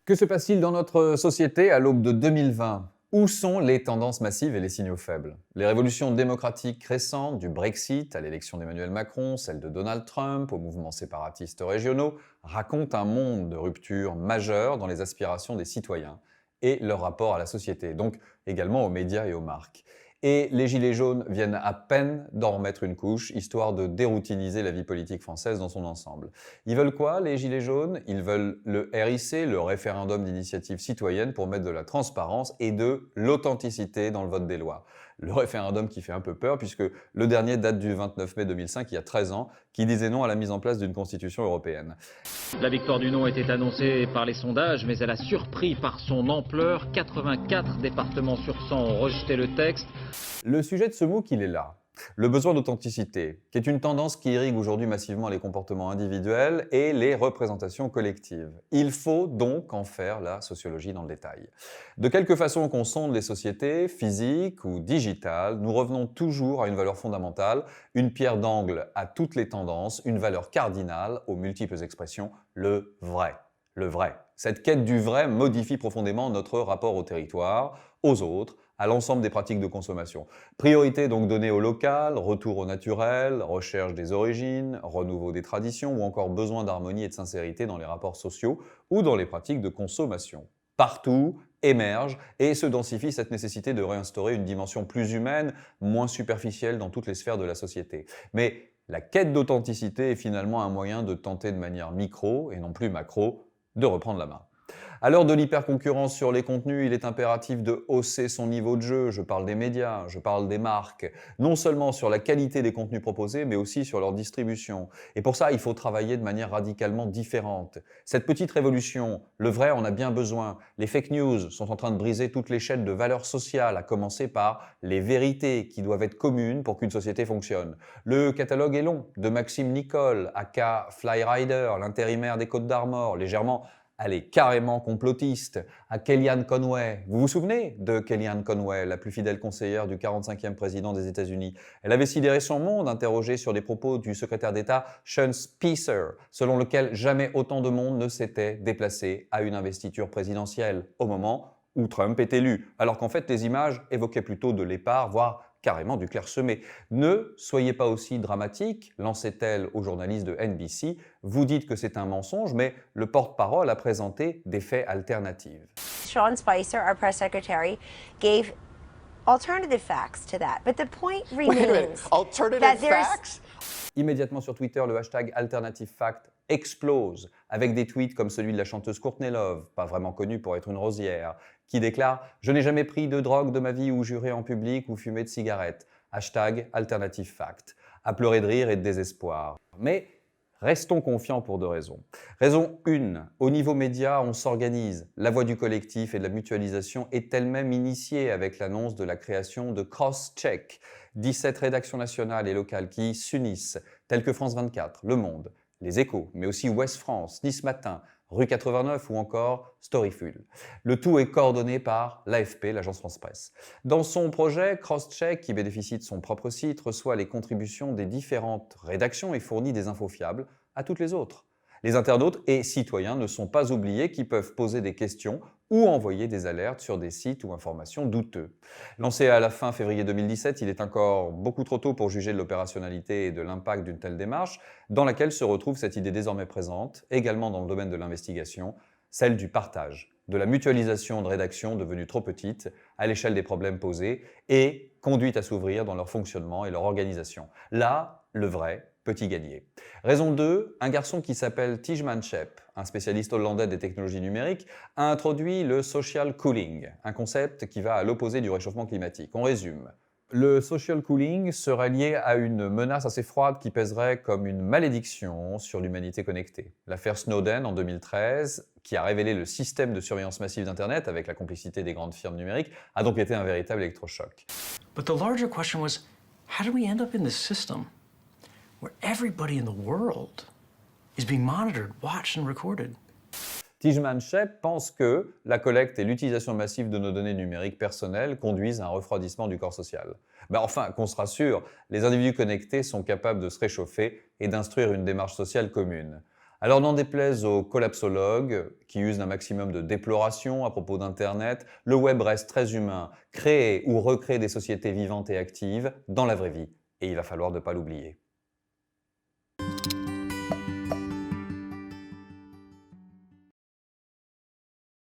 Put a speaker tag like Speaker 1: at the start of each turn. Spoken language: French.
Speaker 1: Que se passe-t-il dans notre société à l'aube de 2020 ? Où sont les tendances massives et les signaux faibles ? Les révolutions démocratiques récentes, du Brexit à l'élection d'Emmanuel Macron, celle de Donald Trump, aux mouvements séparatistes régionaux, racontent un monde de rupture majeure dans les aspirations des citoyens et leur rapport à la société, donc également aux médias et aux marques. Et les Gilets jaunes viennent à peine d'en remettre une couche, histoire de déroutiniser la vie politique française dans son ensemble. Ils veulent quoi, les Gilets jaunes ? Ils veulent le RIC, le référendum d'initiative citoyenne, pour mettre de la transparence et de l'authenticité dans le vote des lois. Le référendum qui fait un peu peur, puisque le dernier date du 29 mai 2005, il y a 13 ans, qui disait non à la mise en place d'une constitution européenne.
Speaker 2: La victoire du non était annoncée par les sondages, mais elle a surpris par son ampleur. 84 départements sur 100 ont rejeté le texte.
Speaker 1: Le sujet de ce MOOC, il est là. Le besoin d'authenticité, qui est une tendance qui irrigue aujourd'hui massivement les comportements individuels et les représentations collectives. Il faut donc en faire la sociologie dans le détail. De quelque façon qu'on sonde les sociétés, physiques ou digitales, nous revenons toujours à une valeur fondamentale, une pierre d'angle à toutes les tendances, une valeur cardinale aux multiples expressions, le vrai. Le vrai. Cette quête du vrai modifie profondément notre rapport au territoire, aux autres, à l'ensemble des pratiques de consommation. Priorité donc donnée au local, retour au naturel, recherche des origines, renouveau des traditions ou encore besoin d'harmonie et de sincérité dans les rapports sociaux ou dans les pratiques de consommation. Partout émerge et se densifie cette nécessité de réinstaurer une dimension plus humaine, moins superficielle dans toutes les sphères de la société. Mais la quête d'authenticité est finalement un moyen de tenter de manière micro et non plus macro de reprendre la main. À l'heure de l'hyperconcurrence sur les contenus, il est impératif de hausser son niveau de jeu. Je parle des médias, je parle des marques. Non seulement sur la qualité des contenus proposés, mais aussi sur leur distribution. Et pour ça, il faut travailler de manière radicalement différente. Cette petite révolution, le vrai en a bien besoin. Les fake news sont en train de briser toutes les chaînes de valeurs sociales, à commencer par les vérités qui doivent être communes pour qu'une société fonctionne. Le catalogue est long, de Maxime Nicole, aka Flyrider, l'intérimaire des Côtes d'Armor, légèrement carrément complotiste, à Kellyanne Conway. Vous vous souvenez de Kellyanne Conway, la plus fidèle conseillère du 45e président des États-Unis ? Elle avait sidéré son monde, interrogé sur des propos du secrétaire d'État Sean Spicer, selon lequel jamais autant de monde ne s'était déplacé à une investiture présidentielle, au moment où Trump est élu, alors qu'en fait les images évoquaient plutôt de l'épars, voire carrément du clairsemé. Ne soyez pas aussi dramatique, lançait-elle aux journalistes de NBC. Vous dites que c'est un mensonge, mais le porte-parole a présenté des faits alternatifs.
Speaker 3: Sean Spicer, our press secretary, gave alternative facts to that. But the point remains
Speaker 4: Alternative facts?
Speaker 1: Immédiatement sur Twitter, le hashtag AlternativeFact explose, avec des tweets comme celui de la chanteuse Courtney Love, pas vraiment connue pour être une rosière, qui déclare « Je n'ai jamais pris de drogue de ma vie ou juré en public ou fumé de cigarettes ». Hashtag AlternativeFact, à pleurer de rire et de désespoir. Mais restons confiants pour deux raisons. Raison 1, au niveau média, on s'organise. La voix du collectif et de la mutualisation est elle-même initiée avec l'annonce de la création de Crosscheck, 17 rédactions nationales et locales qui s'unissent, telles que France 24, Le Monde, Les Échos, mais aussi Ouest France, Nice Matin, Rue 89 ou encore Storyful. Le tout est coordonné par l'AFP, l'agence France-Presse. Dans son projet, Crosscheck, qui bénéficie de son propre site, reçoit les contributions des différentes rédactions et fournit des infos fiables à toutes les autres. Les internautes et citoyens ne sont pas oubliés qui peuvent poser des questions ou envoyer des alertes sur des sites ou informations douteux. Lancé à la fin février 2017, il est encore beaucoup trop tôt pour juger de l'opérationnalité et de l'impact d'une telle démarche, dans laquelle se retrouve cette idée désormais présente, également dans le domaine de l'investigation, celle du partage, de la mutualisation de rédactions devenues trop petites à l'échelle des problèmes posés et conduites à s'ouvrir dans leur fonctionnement et leur organisation. Là, le vrai petit gagné. Raison 2, un garçon qui s'appelle Tijman Shep, un spécialiste hollandais des technologies numériques, a introduit le social cooling, un concept qui va à l'opposé du réchauffement climatique. On résume. Le social cooling serait lié à une menace assez froide qui pèserait comme une malédiction sur l'humanité connectée. L'affaire Snowden en 2013, qui a révélé le système de surveillance massive d'Internet avec la complicité des grandes firmes numériques, a donc été un véritable électrochoc.
Speaker 5: But the larger question was, how do we end up in this system where everybody in the world is being monitored, watched and recorded?
Speaker 1: Tijman Shep pense que la collecte et l'utilisation massive de nos données numériques personnelles conduisent à un refroidissement du corps social. Enfin, qu'on se rassure, les individus connectés sont capables de se réchauffer et d'instruire une démarche sociale commune. Alors n'en déplaise aux collapsologues qui usent d'un maximum de déploration à propos d'Internet, le web reste très humain, créer ou recréer des sociétés vivantes et actives dans la vraie vie, et il va falloir ne pas l'oublier.